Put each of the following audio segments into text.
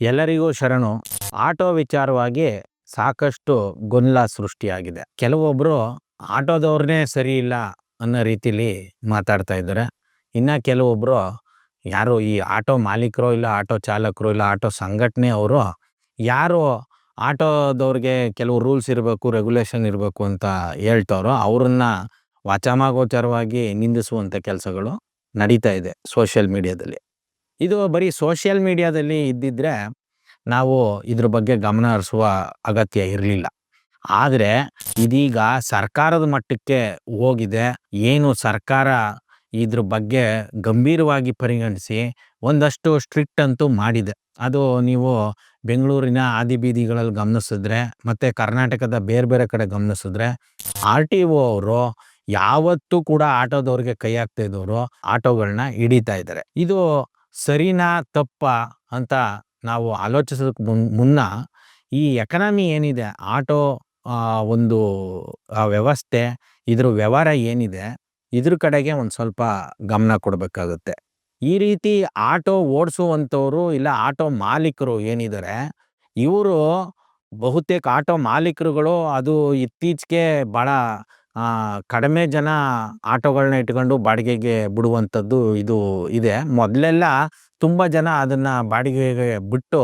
ಎಲ್ಲರಿಗೂ ಶರಣು. ಆಟೋ ವಿಚಾರವಾಗಿ ಸಾಕಷ್ಟು ಗೊಂದಲ ಸೃಷ್ಟಿಯಾಗಿದೆ. ಕೆಲವೊಬ್ರು ಆಟೋದವ್ರನ್ನೇ ಸರಿ ಇಲ್ಲ ಅನ್ನೋ ರೀತಿಲಿ ಮಾತಾಡ್ತಾ ಇದ್ದಾರೆ. ಇನ್ನ ಕೆಲವೊಬ್ರು ಯಾರು ಈ ಆಟೋ ಮಾಲೀಕರೋ ಇಲ್ಲ ಆಟೋ ಚಾಲಕರು ಇಲ್ಲ ಆಟೋ ಸಂಘಟನೆ ಅವರು ಯಾರು ಆಟೋದವ್ರಿಗೆ ಕೆಲವು ರೂಲ್ಸ್ ಇರಬೇಕು, ರೆಗ್ಯುಲೇಷನ್ ಇರಬೇಕು ಅಂತ ಹೇಳ್ತಾರೋ ಅವ್ರನ್ನ ವಾಚಾಮಾಗೋಚರವಾಗಿ ನಿಂದಿಸುವಂಥ ಕೆಲಸಗಳು ನಡೀತಾ ಇದೆ ಸೋಷಿಯಲ್ ಮೀಡಿಯಾದಲ್ಲಿ. ಇದು ಬರೀ ಸೋಷಿಯಲ್ ಮೀಡಿಯಾದಲ್ಲಿ ಇದ್ದಿದ್ರೆ ನಾವು ಇದ್ರ ಬಗ್ಗೆ ಗಮನ ಹರಿಸುವ ಅಗತ್ಯ ಇರಲಿಲ್ಲ. ಆದರೆ ಇದೀಗ ಸರ್ಕಾರದ ಮಟ್ಟಕ್ಕೆ ಹೋಗಿದೆ. ಏನು ಸರ್ಕಾರ ಇದ್ರ ಬಗ್ಗೆ ಗಂಭೀರವಾಗಿ ಪರಿಗಣಿಸಿ ಒಂದಷ್ಟು ಸ್ಟ್ರಿಕ್ಟ್ ಅಂತೂ ಮಾಡಿದೆ. ಅದು ನೀವು ಬೆಂಗಳೂರಿನ ಆದಿಬೀದಿಗಳಲ್ಲಿ ಗಮನಿಸಿದ್ರೆ ಮತ್ತು ಕರ್ನಾಟಕದ ಬೇರೆ ಬೇರೆ ಕಡೆ ಗಮನಿಸಿದ್ರೆ RTO ಅವರು ಯಾವತ್ತೂ ಕೂಡ ಆಟೋದವ್ರಿಗೆ ಕೈ ಹಾಕ್ತಾ ಇದ್ದವರು ಆಟೋಗಳನ್ನ ಹಿಡಿತಾ ಇದ್ದಾರೆ. ಇದು ಸರಿನಾ ತಪ್ಪಾ ಅಂತ ನಾವು ಆಲೋಚಿಸೋದಕ್ಕೆ ಮುನ್ನ ಈ ಎಕನಾಮಿ ಏನಿದೆ, ಆಟೋ ಒಂದು ವ್ಯವಸ್ಥೆ, ಇದ್ರ ವ್ಯವಹಾರ ಏನಿದೆ, ಇದ್ರ ಕಡೆಗೆ ಒಂದು ಸ್ವಲ್ಪ ಗಮನ ಕೊಡಬೇಕಾಗುತ್ತೆ. ಈ ರೀತಿ ಆಟೋ ಓಡಿಸುವಂಥವ್ರು ಇಲ್ಲ ಆಟೋ ಮಾಲೀಕರು ಏನಿದ್ದಾರೆ, ಇವರು ಬಹುತೇಕ ಆಟೋ ಮಾಲೀಕರುಗಳು ಅದು ಇತ್ತೀಚೆಗೆ ಭಾಳ ಕಡಿಮೆ ಜನ ಆಟೋಗಳನ್ನ ಇಟ್ಕೊಂಡು ಬಾಡಿಗೆಗೆ ಬಿಡುವಂಥದ್ದು ಇದು ಇದೆ. ಮೊದಲೆಲ್ಲ ತುಂಬ ಜನ ಅದನ್ನು ಬಾಡಿಗೆಗೆ ಬಿಟ್ಟು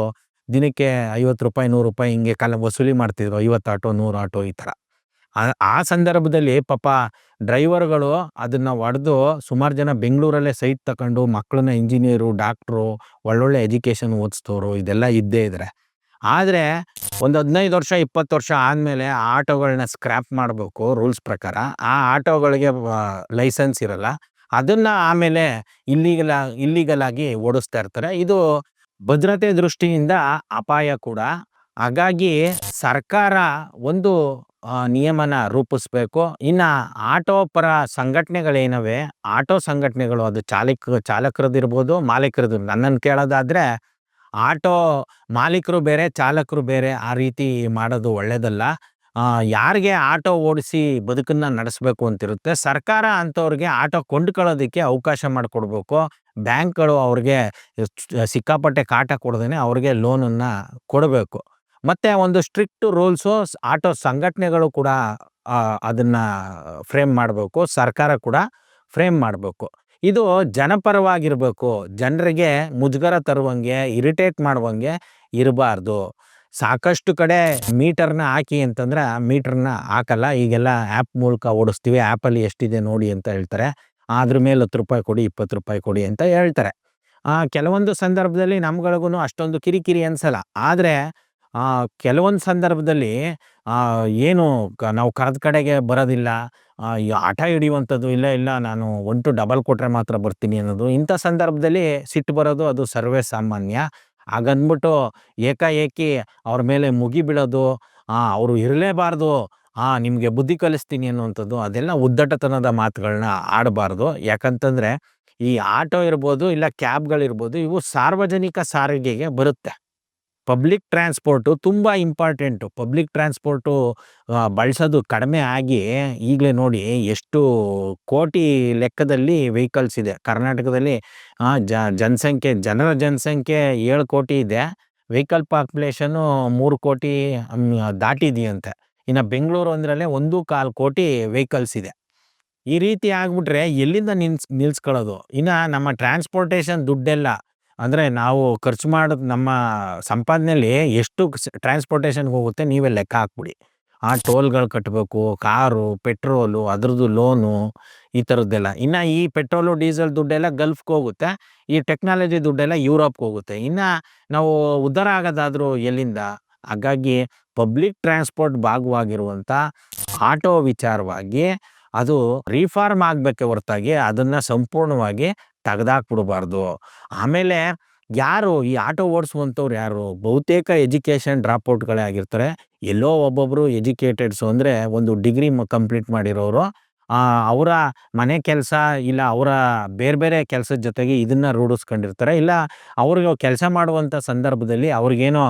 ದಿನಕ್ಕೆ ₹50 ₹100 ಹಿಂಗೆ ವಸೂಲಿ ಮಾಡ್ತಿದ್ರು. 50 ಆಟೋ 100 ಆಟೋ ಈ ಥರ. ಆ ಸಂದರ್ಭದಲ್ಲಿ ಪಾಪ ಡ್ರೈವರ್ಗಳು ಅದನ್ನು ಹೊಡೆದು ಸುಮಾರು ಜನ ಬೆಂಗಳೂರಲ್ಲೇ ಸೈಟ್ ತಗೊಂಡು ಮಕ್ಕಳನ್ನ ಇಂಜಿನಿಯರು, ಡಾಕ್ಟ್ರು, ಒಳ್ಳೊಳ್ಳೆ ಎಜುಕೇಷನ್ ಓದಿಸ್ತವ್ರು ಇದೆಲ್ಲ ಇದ್ದೇ ಇದ್ದಾರೆ. ಆದರೆ ಒಂದು 15 ವರ್ಷ 20 ವರ್ಷ ಆದಮೇಲೆ ಆ ಆಟೋಗಳನ್ನ ಸ್ಕ್ರ್ಯಾಪ್ ಮಾಡಬೇಕು ರೂಲ್ಸ್ ಪ್ರಕಾರ. ಆ ಆಟೋಗಳಿಗೆ ಲೈಸೆನ್ಸ್ ಇರಲ್ಲ. ಅದನ್ನು ಆಮೇಲೆ ಇಲ್ಲಿಗಲ್ ಆಗಿ ಓಡಿಸ್ತಾ ಇರ್ತಾರೆ. ಇದು ಭದ್ರತೆ ದೃಷ್ಟಿಯಿಂದ ಅಪಾಯ ಕೂಡ. ಹಾಗಾಗಿ ಸರ್ಕಾರ ಒಂದು ನಿಯಮನ ರೂಪಿಸ್ಬೇಕು. ಇನ್ನು ಆಟೋ ಪರ ಸಂಘಟನೆಗಳೇನವೆ, ಆಟೋ ಸಂಘಟನೆಗಳು ಅದು ಚಾಲಕರದಿರ್ಬೋದು, ಮಾಲೀಕರದ್ದು. ನನ್ನನ್ನು ಕೇಳೋದಾದರೆ ಆಟೋ ಮಾಲೀಕರು ಬೇರೆ, ಚಾಲಕರು ಬೇರೆ, ಆ ರೀತಿ ಮಾಡೋದು ಒಳ್ಳೆಯದಲ್ಲ. ಯಾರಿಗೆ ಆಟೋ ಓಡಿಸಿ ಬದುಕನ್ನು ನಡೆಸಬೇಕು ಅಂತಿರುತ್ತೆ, ಸರ್ಕಾರ ಅಂಥವ್ರಿಗೆ ಆಟೋ ಕೊಂಡ್ಕೊಳ್ಳೋದಕ್ಕೆ ಅವಕಾಶ ಮಾಡಿಕೊಡ್ಬೇಕು. ಬ್ಯಾಂಕ್ಗಳು ಅವ್ರಿಗೆ ಸಿಕ್ಕಾಪಟ್ಟೆ ಕಾಟ ಕೊಡ್ದೇ ಅವ್ರಿಗೆ ಲೋನನ್ನು ಕೊಡಬೇಕು. ಮತ್ತು ಒಂದು ಸ್ಟ್ರಿಕ್ಟ್ ರೂಲ್ಸು ಆಟೋ ಸಂಘಟನೆಗಳು ಕೂಡ ಅದನ್ನು ಫ್ರೇಮ್ ಮಾಡಬೇಕು, ಸರ್ಕಾರ ಕೂಡ ಫ್ರೇಮ್ ಮಾಡಬೇಕು. ಇದು ಜನಪರವಾಗಿರಬೇಕು, ಜನರಿಗೆ ಮುಜುಗರ ತರುವಂಗೆ, ಇರಿಟೇಟ್ ಮಾಡುವಂಗೆ ಇರಬಾರ್ದು. ಸಾಕಷ್ಟು ಕಡೆ ಮೀಟರ್ನ ಹಾಕಿ ಅಂತಂದ್ರೆ ಮೀಟರ್ನ ಹಾಕಲ್ಲ. ಈಗೆಲ್ಲ ಆ್ಯಪ್ ಮೂಲಕ ಓಡಿಸ್ತೀವಿ, ಆ್ಯಪಲ್ಲಿ ಎಷ್ಟಿದೆ ನೋಡಿ ಅಂತ ಹೇಳ್ತಾರೆ. ಅದ್ರ ಮೇಲೆ ₹10 ಕೊಡಿ, ₹20 ಕೊಡಿ ಅಂತ ಹೇಳ್ತಾರೆ. ಕೆಲವೊಂದು ಸಂದರ್ಭದಲ್ಲಿ ನಮ್ಗಳಿಗೂ ಅಷ್ಟೊಂದು ಕಿರಿಕಿರಿ ಅನಿಸಲ್ಲ. ಆದರೆ ಕೆಲವೊಂದು ಸಂದರ್ಭದಲ್ಲಿ ಏನು ನಾವು ಕರೆದ ಕಡೆಗೆ ಬರೋದಿಲ್ಲ, ಹಠ ಹಿಡಿಯುವಂಥದ್ದು, ಇಲ್ಲ ನಾನು 1 to ಡಬಲ್ ಕೊಟ್ಟರೆ ಮಾತ್ರ ಬರ್ತೀನಿ ಅನ್ನೋದು, ಇಂಥ ಸಂದರ್ಭದಲ್ಲಿ ಸಿಟ್ಟು ಬರೋದು ಅದು ಸರ್ವೇ ಸಾಮಾನ್ಯ. ಹಾಗಂದ್ಬಿಟ್ಟು ಏಕಾಏಕಿ ಅವ್ರ ಮೇಲೆ ಮುಗಿ ಬೀಳೋದು, ಅವರು ಇರಲೇಬಾರ್ದು, ನಿಮಗೆ ಬುದ್ಧಿ ಕಲಿಸ್ತೀನಿ ಅನ್ನುವಂಥದ್ದು, ಅದೆಲ್ಲ ಉದ್ದಟತನದ ಮಾತುಗಳನ್ನ ಆಡಬಾರ್ದು. ಯಾಕಂತಂದರೆ ಈ ಆಟೋ ಇರ್ಬೋದು ಇಲ್ಲ ಕ್ಯಾಬ್ಗಳಿರ್ಬೋದು, ಇವು ಸಾರ್ವಜನಿಕ ಸಾರಿಗೆಗೆ ಬರುತ್ತೆ. ಪಬ್ಲಿಕ್ ಟ್ರಾನ್ಸ್ಪೋರ್ಟು ತುಂಬ ಇಂಪಾರ್ಟೆಂಟು. ಪಬ್ಲಿಕ್ ಟ್ರಾನ್ಸ್ಪೋರ್ಟು ಬಳಸೋದು ಕಡಿಮೆ ಆಗಿ ಈಗಲೇ ನೋಡಿ ಎಷ್ಟು ಕೋಟಿ ಲೆಕ್ಕದಲ್ಲಿ ವೆಹಿಕಲ್ಸ್ ಇದೆ ಕರ್ನಾಟಕದಲ್ಲಿ. ಜನರ ಜನಸಂಖ್ಯೆ 7 ಕೋಟಿ ಇದೆ, ವೆಹಿಕಲ್ ಪಾಪ್ಯುಲೇಷನ್ನು 3 ಕೋಟಿ ದಾಟಿದೆಯಂತೆ. ಇನ್ನು ಬೆಂಗಳೂರು ಅಂದ್ರಲ್ಲೇ 1.25 ಕೋಟಿ ವೆಹಿಕಲ್ಸ್ ಇದೆ. ಈ ರೀತಿ ಆಗ್ಬಿಟ್ರೆ ಎಲ್ಲಿಂದ ನಿಲ್ಸ್ಕೊಳ್ಳೋದು? ಇನ್ನು ನಮ್ಮ ಟ್ರಾನ್ಸ್ಪೋರ್ಟೇಷನ್ ದುಡ್ಡೆಲ್ಲ ಅಂದರೆ ನಾವು ಖರ್ಚು ಮಾಡೋದು ನಮ್ಮ ಸಂಪಾದನೆಯಲ್ಲಿ ಎಷ್ಟು ಟ್ರಾನ್ಸ್ಪೋರ್ಟೇಷನ್ಗೆ ಹೋಗುತ್ತೆ ನೀವೇ ಲೆಕ್ಕ ಹಾಕ್ಬಿಡಿ. ಟೋಲ್ಗಳು ಕಟ್ಟಬೇಕು, ಕಾರು, ಪೆಟ್ರೋಲು, ಅದ್ರದ್ದು ಲೋನು, ಈ ಥರದ್ದೆಲ್ಲ. ಇನ್ನು ಈ ಪೆಟ್ರೋಲು ಡೀಸೆಲ್ ದುಡ್ಡೆಲ್ಲ ಗಲ್ಫ್ಗೆ ಹೋಗುತ್ತೆ, ಈ ಟೆಕ್ನಾಲಜಿ ದುಡ್ಡೆಲ್ಲ ಯುರೋಪ್ಗೆ ಹೋಗುತ್ತೆ. ಇನ್ನು ನಾವು ಉದ್ಧಾರ ಆಗೋದಾದರೂ ಎಲ್ಲಿಂದ? ಹಾಗಾಗಿ ಪಬ್ಲಿಕ್ ಟ್ರಾನ್ಸ್ಪೋರ್ಟ್ ಭಾಗವಾಗಿರುವಂಥ ಆಟೋ ವಿಚಾರವಾಗಿ ಅದು ರಿಫಾರ್ಮ್ ಆಗಬೇಕೆ ಹೊರತಾಗಿ ಅದನ್ನು ಸಂಪೂರ್ಣವಾಗಿ ತೆಗೆದಾಕ್ಬಿಡಬಾರ್ದು. ಆಮೇಲೆ ಯಾರು ಈ ಆಟೋ ಓಡಿಸುವಂಥವ್ರು ಯಾರು? ಬಹುತೇಕ ಎಜುಕೇಷನ್ ಡ್ರಾಪ್ಔಟ್ಗಳೇ ಆಗಿರ್ತಾರೆ. ಎಲ್ಲೋ ಒಬ್ಬೊಬ್ಬರು ಎಜುಕೇಟೆಡ್ಸು ಅಂದರೆ ಒಂದು ಡಿಗ್ರಿ ಕಂಪ್ಲೀಟ್ ಮಾಡಿರೋರು, ಅವರ ಮನೆ ಕೆಲಸ ಇಲ್ಲ ಅವರ ಬೇರೆ ಬೇರೆ ಕೆಲಸದ ಜೊತೆಗೆ ಇದನ್ನು ರೂಢಿಸ್ಕೊಂಡಿರ್ತಾರೆ. ಇಲ್ಲ ಅವ್ರಿಗೆ ಕೆಲಸ ಮಾಡುವಂಥ ಸಂದರ್ಭದಲ್ಲಿ ಅವ್ರಿಗೇನೋ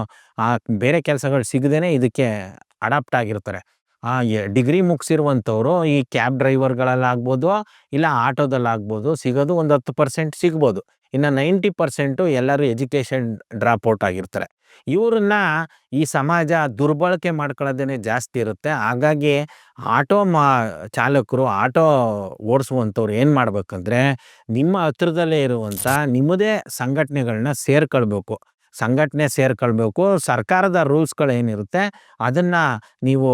ಬೇರೆ ಕೆಲಸಗಳು ಸಿಗದೇ ಇದಕ್ಕೆ ಅಡಾಪ್ಟ್ ಆಗಿರ್ತಾರೆ. ಡಿಗ್ರಿ ಮುಗಿಸಿರುವಂಥವ್ರು ಈ ಕ್ಯಾಬ್ ಡ್ರೈವರ್ಗಳಲ್ಲಾಗ್ಬೋದು, ಇಲ್ಲ ಆಟೋದಲ್ಲಾಗ್ಬೋದು ಸಿಗೋದು ಒಂದು 10% ಸಿಗ್ಬೋದು. ಇನ್ನು 90% ಎಲ್ಲರೂ ಎಜುಕೇಷನ್ ಡ್ರಾಪ್ ಔಟ್ ಆಗಿರ್ತಾರೆ. ಇವ್ರನ್ನ ಈ ಸಮಾಜ ದುರ್ಬಳಕೆ ಮಾಡ್ಕೊಳ್ಳೋದೇನೆ ಜಾಸ್ತಿ ಇರುತ್ತೆ. ಹಾಗಾಗಿ ಆಟೋ ಚಾಲಕರು, ಆಟೋ ಓಡಿಸುವಂಥವ್ರು ಏನು ಮಾಡ್ಬೇಕಂದ್ರೆ, ನಿಮ್ಮ ಹತ್ರದಲ್ಲೇ ಇರುವಂಥ ನಿಮ್ಮದೇ ಸಂಘಟನೆಗಳನ್ನ ಸೇರ್ಕೊಳ್ಬೇಕು. ಸಂಘಟನೆ ಸೇರ್ಕೊಳ್ಬೇಕು. ಸರ್ಕಾರದ ರೂಲ್ಸ್ಗಳೇನಿರುತ್ತೆ ಅದನ್ನು ನೀವು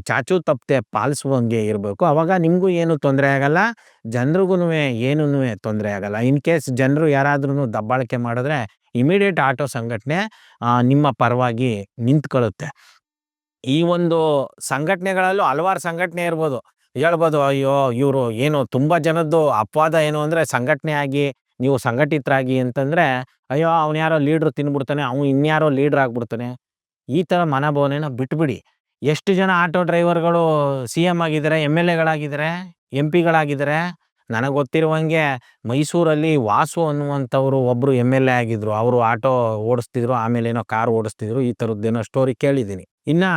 ಚಾಚೂ ತಪ್ಪದೆ ಪಾಲಿಸುವಂಗೆ ಇರಬೇಕು. ಅವಾಗ ನಿಮಗೂ ಏನು ತೊಂದರೆ ಆಗಲ್ಲ, ಜನರಿಗೂ ಏನೂ ತೊಂದರೆ ಆಗಲ್ಲ. ಇನ್ ಕೇಸ್ ಜನರು ಯಾರಾದ್ರೂ ದಬ್ಬಾಳಿಕೆ ಮಾಡಿದ್ರೆ ಇಮಿಡಿಯೇಟ್ ಆಟೋ ಸಂಘಟನೆ ನಿಮ್ಮ ಪರವಾಗಿ ನಿಂತ್ಕೊಳ್ಳುತ್ತೆ. ಈ ಒಂದು ಸಂಘಟನೆಗಳಲ್ಲೂ ಹಲವಾರು ಸಂಘಟನೆ ಇರ್ಬೋದು. ಹೇಳ್ಬೋದು, ಅಯ್ಯೋ ಇವರು ಏನು ತುಂಬ ಜನದ್ದು ಅಪವಾದ ಏನು ಅಂದರೆ, ಸಂಘಟನೆ ಆಗಿ ನೀವು ಸಂಘಟಿತರಾಗಿ ಅಂತಂದರೆ, ಅಯ್ಯೋ ಅವ್ನು ಯಾರೋ ಲೀಡ್ರು ತಿಂದ್ಬಿಡ್ತಾನೆ, ಅವ್ನು ಇನ್ಯಾರೋ ಲೀಡ್ರ್ ಆಗ್ಬಿಡ್ತಾನೆ. ಈ ಥರ ಮನೋಭಾವನೆನ ಬಿಟ್ಬಿಡಿ. ಎಷ್ಟು ಜನ ಆಟೋ ಡ್ರೈವರ್ಗಳು CM ಆಗಿದ್ದಾರೆ, MLAಗಳಾಗಿದ್ದಾರೆ, MP ಗಳಾಗಿದ್ದಾರೆ. ನನಗೆ ಗೊತ್ತಿರುವಂಗೆ ಮೈಸೂರಲ್ಲಿ ವಾಸು ಅನ್ನುವಂಥವ್ರು ಒಬ್ಬರು MLA ಆಗಿದ್ರು. ಅವರು ಆಟೋ ಓಡಿಸ್ತಿದ್ರು, ಆಮೇಲೆ ಏನೋ ಕಾರ್ ಓಡಿಸ್ತಿದ್ರು. ಈ ಥರದ್ದೇನೋ ಸ್ಟೋರಿ ಕೇಳಿದ್ದೀನಿ. ಇನ್ನು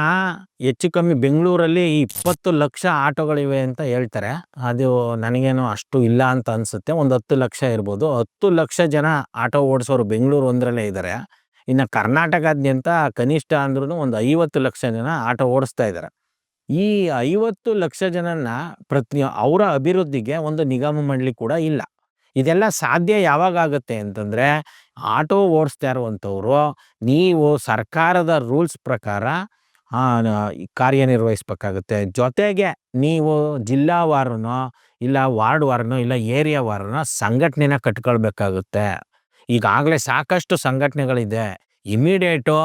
ಹೆಚ್ಚು ಕಮ್ಮಿ ಬೆಂಗಳೂರಲ್ಲಿ 20 ಲಕ್ಷ ಆಟೋಗಳಿವೆ ಅಂತ ಹೇಳ್ತಾರೆ. ಅದು ನನಗೇನೋ ಅಷ್ಟು ಇಲ್ಲ ಅಂತ ಅನಿಸುತ್ತೆ. ಒಂದು 10 ಲಕ್ಷ ಇರ್ಬೋದು. 10 ಲಕ್ಷ ಜನ ಆಟೋ ಓಡಿಸೋರು ಬೆಂಗಳೂರು ಒಂದರಲ್ಲೇ ಇದ್ದಾರೆ. ಇನ್ನು ಕರ್ನಾಟಕಾದ್ಯಂತ ಕನಿಷ್ಠ ಅಂದ್ರೂ ಒಂದು 50 ಲಕ್ಷ ಜನ ಆಟೋ ಓಡಿಸ್ತಾ ಇದ್ದಾರೆ. ಈ 50 ಲಕ್ಷ ಜನನ್ನ ಅವರ ಅಭಿವೃದ್ಧಿಗೆ ಒಂದು ನಿಗಮ ಮಂಡಳಿ ಕೂಡ ಇಲ್ಲ. ಇದೆಲ್ಲ ಸಾಧ್ಯ ಯಾವಾಗ ಆಗುತ್ತೆ ಅಂತಂದರೆ, ಆಟೋ ಓಡಿಸ್ತಾ ಇರುವಂಥವ್ರು ನೀವು ಸರ್ಕಾರದ ರೂಲ್ಸ್ ಪ್ರಕಾರ ಕಾರ್ಯನಿರ್ವಹಿಸ್ಬೇಕಾಗುತ್ತೆ. ಜೊತೆಗೆ ನೀವು ಜಿಲ್ಲಾವಾರನೋ ಇಲ್ಲ ವಾರ್ಡ್ವಾರನೋ ಇಲ್ಲ ಏರಿಯಾವಾರನೋ ಸಂಘಟನೆನ ಕಟ್ಕೊಳ್ಬೇಕಾಗುತ್ತೆ. ಈಗಾಗಲೇ ಸಾಕಷ್ಟು ಸಂಘಟನೆಗಳಿದೆ. ಇಮಿಡಿಯೇಟು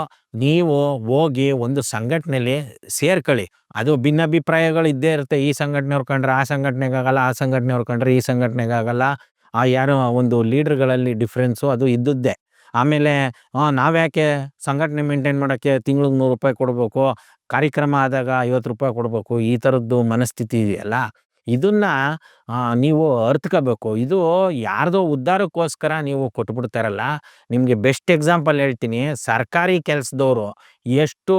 ನೀವು ಹೋಗಿ ಒಂದು ಸಂಘಟನೆಯಲ್ಲಿ ಸೇರ್ಕೊಳ್ಳಿ. ಅದು ಭಿನ್ನಾಭಿಪ್ರಾಯಗಳು ಇದ್ದೇ ಇರುತ್ತೆ. ಈ ಸಂಘಟನೆಯವ್ರು ಕಂಡ್ರೆ ಆ ಸಂಘಟನೆಗಾಗಲ್ಲ, ಆ ಸಂಘಟನೆಯವ್ರು ಕಂಡ್ರೆ ಈ ಸಂಘಟನೆಗಾಗಲ್ಲ. ಯಾರೋ ಒಂದು ಲೀಡ್ರ್ಗಳಲ್ಲಿ ಡಿಫ್ರೆನ್ಸು ಅದು ಇದ್ದದ್ದೇ. ಆಮೇಲೆ ನಾವ್ಯಾಕೆ ಸಂಘಟನೆ ಮೇಂಟೈನ್ ಮಾಡೋಕ್ಕೆ ತಿಂಗ್ಳಿಗೆ ₹100 ಕೊಡಬೇಕು, ಕಾರ್ಯಕ್ರಮ ಆದಾಗ ₹50 ಕೊಡಬೇಕು, ಈ ಥರದ್ದು ಮನಸ್ಥಿತಿ ಇದೆಯಲ್ಲ, ಇದನ್ನು ನೀವು ಅರ್ಥಕೋಬೇಕು. ಇದು ಯಾರ್ದೋ ಉದ್ಧಾರಕ್ಕೋಸ್ಕರ ನೀವು ಕೊಟ್ಬಿಡ್ತಾರಲ್ಲ. ನಿಮಗೆ ಬೆಸ್ಟ್ ಎಕ್ಸಾಂಪಲ್ ಹೇಳ್ತೀನಿ. ಸರ್ಕಾರಿ ಕೆಲಸದವರು ಎಷ್ಟು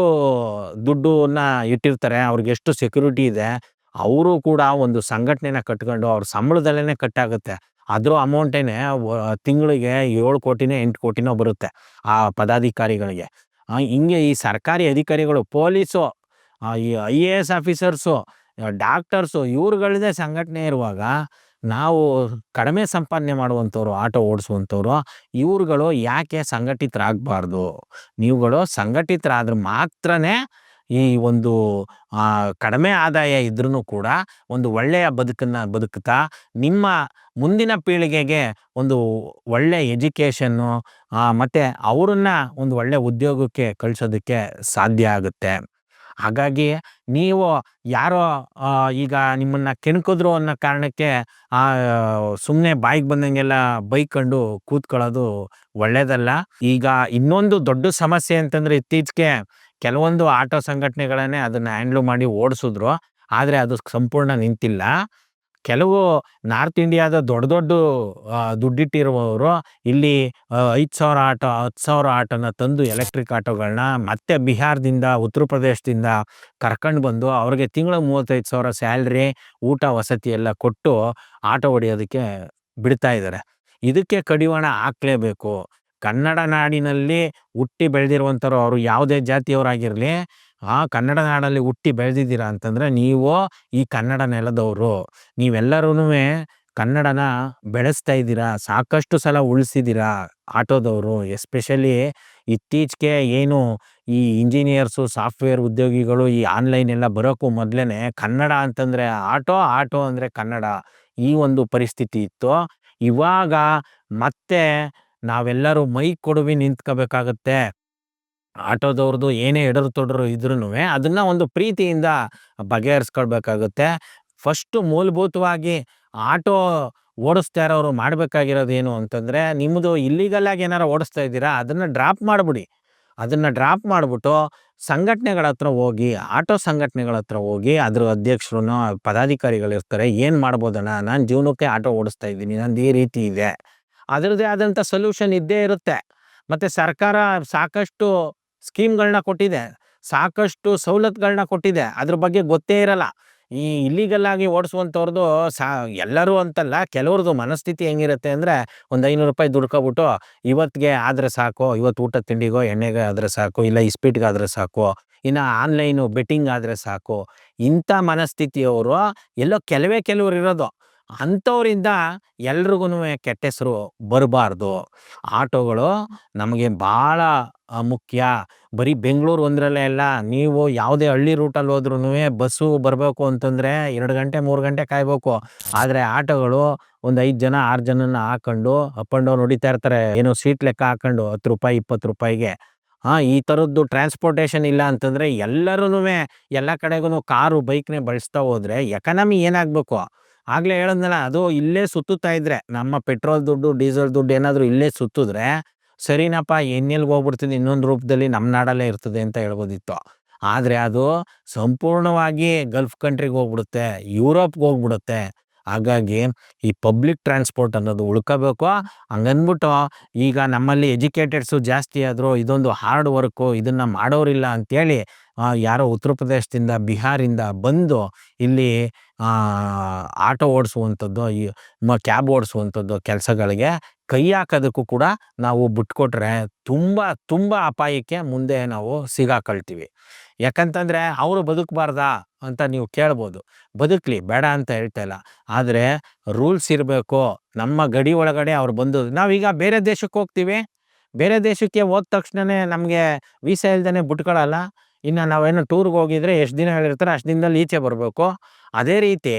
ದುಡ್ಡನ್ನ ಇಟ್ಟಿರ್ತಾರೆ, ಅವ್ರಿಗೆ ಎಷ್ಟು ಸೆಕ್ಯೂರಿಟಿ ಇದೆ, ಅವರು ಕೂಡ ಒಂದು ಸಂಘಟನೆನ ಕಟ್ಕೊಂಡು ಅವ್ರ ಸಂಬಳದಲ್ಲೇ ಕಟ್ಟಾಗುತ್ತೆ. ಅದ್ರ ಅಮೌಂಟೇನೆ ತಿಂಗಳಿಗೆ 7 ಕೋಟಿನೋ 8 ಕೋಟಿನೋ ಬರುತ್ತೆ ಆ ಪದಾಧಿಕಾರಿಗಳಿಗೆ. ಹಿಂಗೆ ಈ ಸರ್ಕಾರಿ ಅಧಿಕಾರಿಗಳು, ಪೊಲೀಸು, ಈ IAS ಆಫೀಸರ್ಸು, ಡಾಕ್ಟರ್ಸು, ಇವ್ರುಗಳದೇ ಸಂಘಟನೆ ಇರುವಾಗ ನಾವು ಕಡಿಮೆ ಸಂಪಾದನೆ ಮಾಡುವಂಥವ್ರು, ಆಟೋ ಓಡಿಸುವಂಥವ್ರು, ಇವ್ರುಗಳು ಯಾಕೆ ಸಂಘಟಿತರಾಗಬಾರ್ದು? ನೀವುಗಳು ಸಂಘಟಿತರಾದ್ರೆ ಮಾತ್ರನೇ ಈ ಒಂದು ಕಡಿಮೆ ಆದಾಯ ಇದ್ರೂ ಕೂಡ ಒಂದು ಒಳ್ಳೆಯ ಬದುಕ್ತಾ ನಿಮ್ಮ ಮುಂದಿನ ಪೀಳಿಗೆಗೆ ಒಂದು ಒಳ್ಳೆಯ ಎಜುಕೇಷನ್ನು ಮತ್ತು ಅವರನ್ನು ಒಂದು ಒಳ್ಳೆಯ ಉದ್ಯೋಗಕ್ಕೆ ಕಳಿಸೋದಕ್ಕೆ ಸಾಧ್ಯ ಆಗುತ್ತೆ. ಹಾಗಾಗಿ ನೀವು ಯಾರೋ ಈಗ ನಿಮ್ಮನ್ನು ಕೆಣಕಿದ್ರು ಅನ್ನೋ ಕಾರಣಕ್ಕೆ ಸುಮ್ಮನೆ ಬಾಯಿಗೆ ಬಂದಂಗೆಲ್ಲ ಬೈಕೊಂಡು ಕೂತ್ಕೊಳ್ಳೋದು ಒಳ್ಳೆಯದಲ್ಲ. ಈಗ ಇನ್ನೊಂದು ದೊಡ್ಡ ಸಮಸ್ಯೆ ಅಂತಂದರೆ, ಇತ್ತೀಚೆಗೆ ಕೆಲವೊಂದು ಆಟೋ ಸಂಘಟನೆಗಳನ್ನೇ ಅದನ್ನು ಹ್ಯಾಂಡ್ಲ್ ಮಾಡಿ ಓಡಿಸಿದ್ರು. ಆದರೆ ಅದು ಸಂಪೂರ್ಣ ನಿಂತಿಲ್ಲ. ಕೆಲವು ನಾರ್ತ್ ಇಂಡಿಯಾದ ದೊಡ್ಡ ದುಡ್ಡಿಟ್ಟಿರುವವರು ಇಲ್ಲಿ 5,000 ಆಟೋ 10,000 ಆಟೋನ ತಂದು, ಎಲೆಕ್ಟ್ರಿಕ್ ಆಟೋಗಳನ್ನ ಮತ್ತೆ ಬಿಹಾರದಿಂದ, ಉತ್ತರ ಪ್ರದೇಶದಿಂದ ಕರ್ಕೊಂಡು ಬಂದು ಅವ್ರಿಗೆ ತಿಂಗಳಿಗೆ 35,000 ಸ್ಯಾಲ್ರಿ, ಊಟ ವಸತಿ ಎಲ್ಲ ಕೊಟ್ಟು ಆಟೋ ಹೊಡೆಯೋದಕ್ಕೆ ಬಿಡ್ತಾ ಇದ್ದಾರೆ. ಇದಕ್ಕೆ ಕಡಿವಾಣ ಹಾಕ್ಲೇಬೇಕು. ಕನ್ನಡ ನಾಡಿನಲ್ಲಿ ಹುಟ್ಟಿ ಬೆಳೆದಿರುವಂಥವ್ರು, ಅವರು ಯಾವುದೇ ಜಾತಿಯವರಾಗಿರಲಿ, ಕನ್ನಡ ನಾಡಲ್ಲಿ ಹುಟ್ಟಿ ಬೆಳೆದಿದ್ದೀರಾ ಅಂತಂದರೆ ನೀವು ಈ ಕನ್ನಡ ನೆಲದವರು. ನೀವೆಲ್ಲರೂ ಕನ್ನಡನ ಬೆಳೆಸ್ತಾ ಇದ್ದೀರಾ, ಸಾಕಷ್ಟು ಸಲ ಉಳಿಸಿದ್ದೀರಾ ಆಟೋದವರು. ಎಸ್ಪೆಷಲಿ ಇತ್ತೀಚೆಗೆ ಏನು ಈ ಇಂಜಿನಿಯರ್ಸು, ಸಾಫ್ಟ್ವೇರ್ ಉದ್ಯೋಗಿಗಳು ಈ ಆನ್ಲೈನ್ ಎಲ್ಲ ಬರೋಕ್ಕೂ ಮೊದಲೇ ಕನ್ನಡ ಅಂತಂದರೆ ಆಟೋ ಅಂದರೆ ಕನ್ನಡ, ಈ ಒಂದು ಪರಿಸ್ಥಿತಿ ಇತ್ತು. ಇವಾಗ ಮತ್ತೆ ನಾವೆಲ್ಲರೂ ಮೈ ಕೊಡುವಿ ನಿಂತ್ಕೋಬೇಕಾಗತ್ತೆ. ಆಟೋದವ್ರದ್ದು ಏನೇ ಎಡರು ತೊಡರು ಇದ್ರೂ ಅದನ್ನು ಒಂದು ಪ್ರೀತಿಯಿಂದ ಬಗೆಹರಿಸ್ಕೊಳ್ಬೇಕಾಗುತ್ತೆ. ಫಸ್ಟು ಮೂಲಭೂತವಾಗಿ ಆಟೋ ಓಡಿಸ್ತಾ ಇರೋರು ಮಾಡಬೇಕಾಗಿರೋದು ಏನು ಅಂತಂದರೆ, ನಿಮ್ಮದು ಇಲ್ಲಿಗಲ್ಲಾಗಿ ಏನಾರು ಓಡಿಸ್ತಾ ಇದ್ದೀರಾ ಅದನ್ನು ಡ್ರಾಪ್ ಮಾಡಿಬಿಡಿ. ಅದನ್ನು ಡ್ರಾಪ್ ಮಾಡಿಬಿಟ್ಟು ಸಂಘಟನೆಗಳ ಹತ್ರ ಹೋಗಿ, ಆಟೋ ಸಂಘಟನೆಗಳ ಹತ್ರ ಹೋಗಿ, ಅದ್ರ ಅಧ್ಯಕ್ಷರು, ಪದಾಧಿಕಾರಿಗಳಿರ್ತಾರೆ, ಏನು ಮಾಡ್ಬೋದಣ್ಣ, ನಾನು ಜೀವನಕ್ಕೆ ಆಟೋ ಓಡಿಸ್ತಾ ಇದ್ದೀನಿ, ನಂದು ಈ ರೀತಿ ಇದೆ, ಅದರದ್ದೇ ಆದಂಥ ಸೊಲ್ಯೂಷನ್ ಇದ್ದೇ ಇರುತ್ತೆ. ಮತ್ತು ಸರ್ಕಾರ ಸಾಕಷ್ಟು ಸ್ಕೀಮ್ಗಳನ್ನ ಕೊಟ್ಟಿದೆ. ಸಾಕಷ್ಟು ಸವಲತ್ತುಗಳನ್ನ ಕೊಟ್ಟಿದೆ. ಅದ್ರ ಬಗ್ಗೆ ಗೊತ್ತೇ ಇರಲ್ಲ. ಈ ಇಲ್ಲೀಗಲ್ ಆಗಿ ಓಡಿಸುವಂಥವ್ರದ್ದು ಎಲ್ಲರೂ ಅಂತಲ್ಲ, ಕೆಲವ್ರದ್ದು ಮನಸ್ಥಿತಿ ಹೆಂಗಿರುತ್ತೆ ಅಂದರೆ, ಒಂದು ₹500 ದುಡ್ಕೊಬಿಟ್ಟು ಇವತ್ತಿಗೆ ಆದರೆ ಸಾಕು, ಇವತ್ತು ಊಟ ತಿಂಡಿಗೋ ಎಣ್ಣೆಗೆ ಆದರೆ ಸಾಕು, ಇಲ್ಲ ಇಸ್ಪೀಟ್ಗಾದರೆ ಸಾಕು, ಇನ್ನು ಆನ್ಲೈನು ಬೆಟ್ಟಿಂಗ್ ಆದರೆ ಸಾಕು, ಇಂಥ ಮನಸ್ಥಿತಿಯವರು ಎಲ್ಲೋ ಕೆಲವರು ಇರೋದು. ಅಂಥವ್ರಿಂದ ಎಲ್ರಿಗೂನು ಕೆಟ್ಟ ಹೆಸರು ಬರಬಾರ್ದು. ಆಟೋಗಳು ನಮಗೆ ಭಾಳ ಮುಖ್ಯ. ಬರೀ ಬೆಂಗಳೂರು ಒಂದರಲ್ಲೇ ಅಲ್ಲ, ನೀವು ಯಾವುದೇ ಹಳ್ಳಿ ರೂಟಲ್ಲಿ ಹೋದ್ರೂ ಬಸ್ಸು ಬರಬೇಕು ಅಂತಂದರೆ 2 ಗಂಟೆ 3 ಗಂಟೆ ಕಾಯಬೇಕು. ಆದರೆ ಆಟೋಗಳು ಒಂದು 5 ಜನ 6 ಜನನ ಹಾಕೊಂಡು ಅಪ್ ಆ್ಯಂಡ್ ಡೌನ್ ಹೊಡಿತಾ ಇರ್ತಾರೆ. ಏನೋ ಸೀಟ್ ಲೆಕ್ಕ ಹಾಕೊಂಡು ₹10 ₹20ಗೆ. ಈ ಥರದ್ದು ಟ್ರಾನ್ಸ್ಪೋರ್ಟೇಷನ್ ಇಲ್ಲ ಅಂತಂದರೆ ಎಲ್ಲರೂ ಎಲ್ಲ ಕಡೆಗೂ ಕಾರು ಬೈಕ್ನೇ ಬಳಸ್ತಾ ಹೋದರೆ ಎಕಾನಮಿ ಏನಾಗಬೇಕು? ಆಗಲೇ ಹೇಳಿದ್ನಲ್ಲ, ಅದು ಇಲ್ಲೇ ಸುತ್ತುತ್ತಾ ಇದ್ರೆ, ನಮ್ಮ ಪೆಟ್ರೋಲ್ ದುಡ್ಡು ಡೀಸೆಲ್ ದುಡ್ಡು ಏನಾದರೂ ಇಲ್ಲೇ ಸುತ್ತಿದ್ರೆ ಸರಿನಪ್ಪ, ಎಲ್ಲಿಗೆ ಹೋಗ್ಬಿಡ್ತದೆ, ಇನ್ನೊಂದು ರೂಪದಲ್ಲಿ ನಮ್ಮ ನಾಡಲ್ಲೇ ಇರ್ತದೆ ಅಂತ ಹೇಳ್ಬೋದಿತ್ತು. ಆದರೆ ಅದು ಸಂಪೂರ್ಣವಾಗಿ ಗಲ್ಫ್ ಕಂಟ್ರಿಗೆ ಹೋಗ್ಬಿಡುತ್ತೆ, ಯುರೋಪ್ಗೆ ಹೋಗ್ಬಿಡುತ್ತೆ. ಹಾಗಾಗಿ ಈ ಪಬ್ಲಿಕ್ ಟ್ರಾನ್ಸ್ಪೋರ್ಟ್ ಅನ್ನೋದು ಉಳ್ಕೋಬೇಕು. ಹಂಗಂದ್ಬಿಟ್ಟು ಈಗ ನಮ್ಮಲ್ಲಿ ಎಜುಕೇಟೆಡ್ಸು ಜಾಸ್ತಿ ಆದರೂ ಇದೊಂದು ಹಾರ್ಡ್ ವರ್ಕು, ಇದನ್ನು ಮಾಡೋರಿಲ್ಲ ಅಂಥೇಳಿ ಯಾರೋ ಉತ್ತರ ಪ್ರದೇಶದಿಂದ ಬಿಹಾರಿಂದ ಬಂದು ಇಲ್ಲಿ ಆಟೋ ಓಡಿಸುವಂಥದ್ದು, ಈ ಕ್ಯಾಬ್ ಓಡಿಸುವಂಥದ್ದು ಕೆಲಸಗಳಿಗೆ ಕೈ ಹಾಕೋದಕ್ಕೂ ಕೂಡ ನಾವು ಬಿಟ್ಕೊಟ್ರೆ ತುಂಬ ಅಪಾಯಕ್ಕೆ ಮುಂದೆ ನಾವು ಸಿಗಾಕೊಳ್ತೀವಿ. ಯಾಕಂತಂದರೆ ಅವರು ಬದುಕಬಾರ್ದಾ ಅಂತ ನೀವು ಕೇಳ್ಬೋದು. ಬದುಕಲಿ, ಬೇಡ ಅಂತ ಹೇಳ್ತಾ ಇಲ್ಲ. ಆದರೆ ರೂಲ್ಸ್ ಇರಬೇಕು. ನಮ್ಮ ಗಡಿ ಒಳಗಡೆ ಅವ್ರು ಬಂದು, ನಾವೀಗ ಬೇರೆ ದೇಶಕ್ಕೆ ಹೋಗ್ತೀವಿ, ಬೇರೆ ದೇಶಕ್ಕೆ ಹೋದ ತಕ್ಷಣವೇ ನಮಗೆ ವೀಸಾ ಇಲ್ದೇ ಬಿಟ್ಕೊಳ್ಳಲ್ಲ. ಇನ್ನು ನಾವೇನೋ ಟೂರ್ಗೆ ಹೋಗಿದ್ರೆ ಎಷ್ಟು ದಿನ ಹೇಳಿರ್ತಾರೆ ಅಷ್ಟು ದಿನದಲ್ಲಿ ಈಚೆ ಬರಬೇಕು. ಅದೇ ರೀತಿ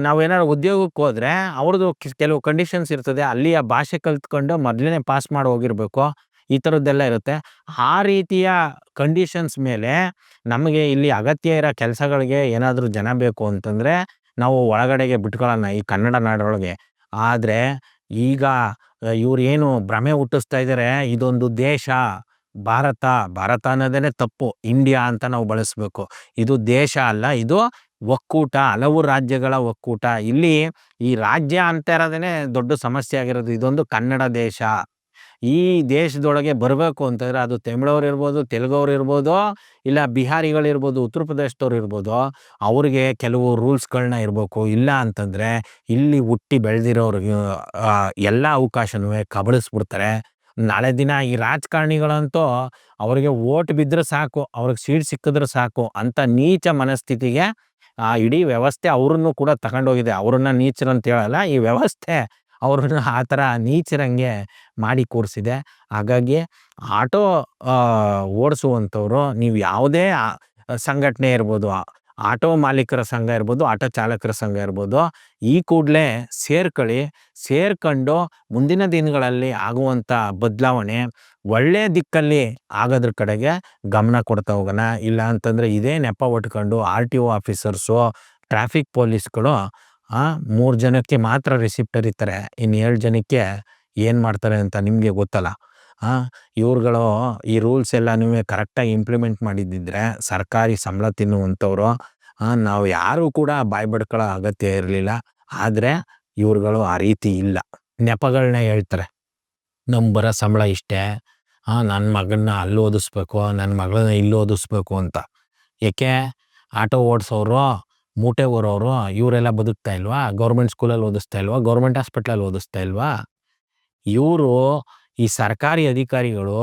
ನಾವೇನಾದ್ರು ಉದ್ಯೋಗಕ್ಕೆ ಹೋದರೆ ಅವ್ರದ್ದು ಕೆಲವು ಕಂಡೀಷನ್ಸ್ ಇರ್ತದೆ. ಅಲ್ಲಿಯ ಭಾಷೆ ಕಲ್ತ್ಕೊಂಡು ಮೊದಲೇ ಪಾಸ್ ಮಾಡಿ ಹೋಗಿರಬೇಕು. ಈ ಥರದ್ದೆಲ್ಲ ಇರುತ್ತೆ. ಆ ರೀತಿಯ ಕಂಡೀಷನ್ಸ್ ಮೇಲೆ ನಮಗೆ ಇಲ್ಲಿ ಅಗತ್ಯ ಇರೋ ಕೆಲಸಗಳಿಗೆ ಏನಾದರೂ ಜನ ಬೇಕು ಅಂತಂದರೆ ನಾವು ಒಳಗಡೆಗೆ ಬಿಟ್ಕೊಳ್ಳೋಣ ಈ ಕನ್ನಡ ನಾಡೊಳಗೆ. ಆದರೆ ಈಗ ಇವ್ರು ಏನು ಭ್ರಮೆ ಹುಟ್ಟಿಸ್ತಾ ಇದ್ದಾರೆ, ಇದೊಂದು ದೇಶ, ಭಾರತ ಅನ್ನೋದೇ ತಪ್ಪು, ಇಂಡಿಯಾ ಅಂತ ನಾವು ಬಳಸಬೇಕು. ಇದು ದೇಶ ಅಲ್ಲ, ಇದು ಒಕ್ಕೂಟ, ಹಲವು ರಾಜ್ಯಗಳ ಒಕ್ಕೂಟ. ಇಲ್ಲಿ ಈ ರಾಜ್ಯ ಅಂತ ಇರೋದೇ ದೊಡ್ಡ ಸಮಸ್ಯೆ ಆಗಿರೋದು. ಇದೊಂದು ಕನ್ನಡ ದೇಶ. ಈ ದೇಶದೊಳಗೆ ಬರಬೇಕು ಅಂತಂದರೆ ಅದು ತಮಿಳವ್ರು ಇರ್ಬೋದು, ತೆಲುಗವ್ರು ಇರ್ಬೋದು, ಇಲ್ಲ ಬಿಹಾರಿಗಳಿರ್ಬೋದು, ಉತ್ತರ ಪ್ರದೇಶದವ್ರು ಇರ್ಬೋದು, ಅವ್ರಿಗೆ ಕೆಲವು ರೂಲ್ಸ್ಗಳನ್ನ ಇರಬೇಕು. ಇಲ್ಲ ಅಂತಂದರೆ ಇಲ್ಲಿ ಹುಟ್ಟಿ ಬೆಳೆದಿರೋರಿಗೆ ಎಲ್ಲ ಅವಕಾಶನೂ ಕಬಳಿಸ್ಬಿಡ್ತಾರೆ. ನಾಳೆ ದಿನ ಈ ರಾಜಕಾರಣಿಗಳಂತೂ ಅವ್ರಿಗೆ ಓಟ್ ಬಿದ್ದರೆ ಸಾಕು, ಅವ್ರಿಗೆ ಸೀಟ್ ಸಿಕ್ಕಿದ್ರೆ ಸಾಕು ಅಂತ ನೀಚ ಮನಸ್ಥಿತಿಗೆ ಇಡೀ ವ್ಯವಸ್ಥೆ ಅವ್ರನ್ನು ಕೂಡ ತಗೊಂಡೋಗಿದೆ. ಅವ್ರನ್ನ ನೀಚರಂತ ಹೇಳಲ್ಲ, ಈ ವ್ಯವಸ್ಥೆ ಅವ್ರನ್ನ ಆ ಥರ ನೀಚರಂಗೆ ಮಾಡಿ ಕೂರಿಸಿದೆ. ಹಾಗಾಗಿ ಆಟೋ ಓಡಿಸುವಂಥವ್ರು, ನೀವು ಯಾವುದೇ ಸಂಘಟನೆ ಇರ್ಬೋದು, ಆಟೋ ಮಾಲೀಕರ ಸಂಘ ಇರ್ಬೋದು, ಆಟೋ ಚಾಲಕರ ಸಂಘ ಇರ್ಬೋದು, ಈ ಕೂಡಲೇ ಸೇರ್ಕೊಂಡು ಮುಂದಿನ ದಿನಗಳಲ್ಲಿ ಆಗುವಂಥ ಬದಲಾವಣೆ ಒಳ್ಳೆಯ ದಿಕ್ಕಲ್ಲಿ ಆಗೋದ್ರ ಕಡೆಗೆ ಗಮನ ಕೊಡ್ತಾ ಹೋಗೋಣ. ಇಲ್ಲ ಅಂತಂದರೆ ಇದೇ ನೆಪ ಒಟ್ಕೊಂಡು RTO ಆಫೀಸರ್ಸು, ಟ್ರಾಫಿಕ್ ಪೊಲೀಸ್ಗಳು 3 ಜನಕ್ಕೆ ಮಾತ್ರ ರಿಸಿಪ್ಟ್ ಹರಿತಾರೆ, ಇನ್ನು 7 ಜನಕ್ಕೆ ಏನು ಮಾಡ್ತಾರೆ ಅಂತ ನಿಮಗೆ ಗೊತ್ತಲ್ಲ. ಇವ್ರುಗಳು ಈ ರೂಲ್ಸ್ ಎಲ್ಲನೂ ಕರೆಕ್ಟಾಗಿ ಇಂಪ್ಲಿಮೆಂಟ್ ಮಾಡಿದ್ದಿದ್ರೆ ಸರ್ಕಾರಿ ಸಂಬಳ ತಿನ್ನುವಂಥವ್ರು ನಾವು ಯಾರೂ ಕೂಡ ಬಾಯಿ ಬಡ್ಕೊಳ್ಳೋ ಅಗತ್ಯ ಇರಲಿಲ್ಲ. ಆದರೆ ಇವ್ರುಗಳು ಆ ರೀತಿ ಇಲ್ಲ, ನೆಪಗಳನ್ನ ಹೇಳ್ತಾರೆ. ನಮ್ಮ ಬರೋ ಸಂಬಳ ಇಷ್ಟೇ, ನನ್ನ ಮಗನ್ನ ಅಲ್ಲಿ ಓದಿಸ್ಬೇಕು, ನನ್ನ ಮಗಳನ್ನ ಇಲ್ಲಿ ಓದಿಸ್ಬೇಕು ಅಂತ. ಏಕೆ ಆಟೋ ಓಡಿಸೋರು, ಮೂಟೆ ಊರೋರು ಇವರೆಲ್ಲ ಬದುಕ್ತಾ ಇಲ್ವಾ? ಗೌರ್ಮೆಂಟ್ ಸ್ಕೂಲಲ್ಲಿ ಓದಿಸ್ತಾ ಇಲ್ವಾ? ಗೌರ್ಮೆಂಟ್ ಹಾಸ್ಪಿಟ್ಲಲ್ಲಿ ಓದಿಸ್ತಾ ಇಲ್ವಾ? ಇವರು ಈ ಸರ್ಕಾರಿ ಅಧಿಕಾರಿಗಳು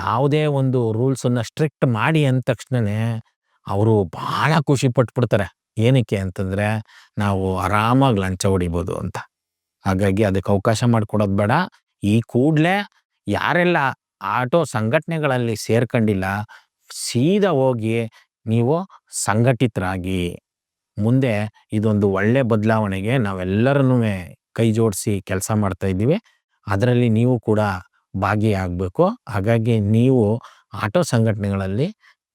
ಯಾವುದೇ ಒಂದು ರೂಲ್ಸನ್ನು ಸ್ಟ್ರಿಕ್ಟ್ ಮಾಡಿ ಅಂದ ತಕ್ಷಣವೇ ಅವರು ಭಾಳ ಖುಷಿ ಪಟ್ಬಿಡ್ತಾರೆ. ಏನಕ್ಕೆ ಅಂತಂದರೆ ನಾವು ಆರಾಮಾಗಿ ಲಂಚ ಹೊಡಿಬೋದು ಅಂತ. ಹಾಗಾಗಿ ಅದಕ್ಕೆ ಅವಕಾಶ ಮಾಡಿಕೊಡೋದು ಬೇಡ. ಈ ಕೂಡಲೇ ಯಾರೆಲ್ಲ ಆಟೋ ಸಂಘಟನೆಗಳಲ್ಲಿ ಸೇರ್ಕೊಂಡಿಲ್ಲ, ಸೀದಾ ಹೋಗಿ ನೀವು ಸಂಘಟಿತರಾಗಿ. ಮುಂದೆ ಇದೊಂದು ಒಳ್ಳೆ ಬದಲಾವಣೆಗೆ ನಾವೆಲ್ಲರೂ ಕೈ ಜೋಡಿಸಿ ಕೆಲಸ ಮಾಡ್ತಾ ಇದ್ದೀವಿ. ಅದರಲ್ಲಿ ನೀವು ಕೂಡ ಭಾಗಿಯಾಗಬೇಕು. ಹಾಗಾಗಿ ನೀವು ಆಟೋ ಸಂಘಟನೆಗಳಲ್ಲಿ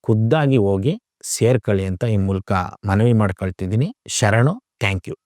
ಖುದ್ದಾಗಿ ಹೋಗಿ ಸೇರ್ಕೊಳ್ಳಿ ಅಂತ ಈ ಮೂಲಕ ಮನವಿ ಮಾಡ್ಕೊಳ್ತಿದ್ದೀನಿ. ಶರಣು. Thank you.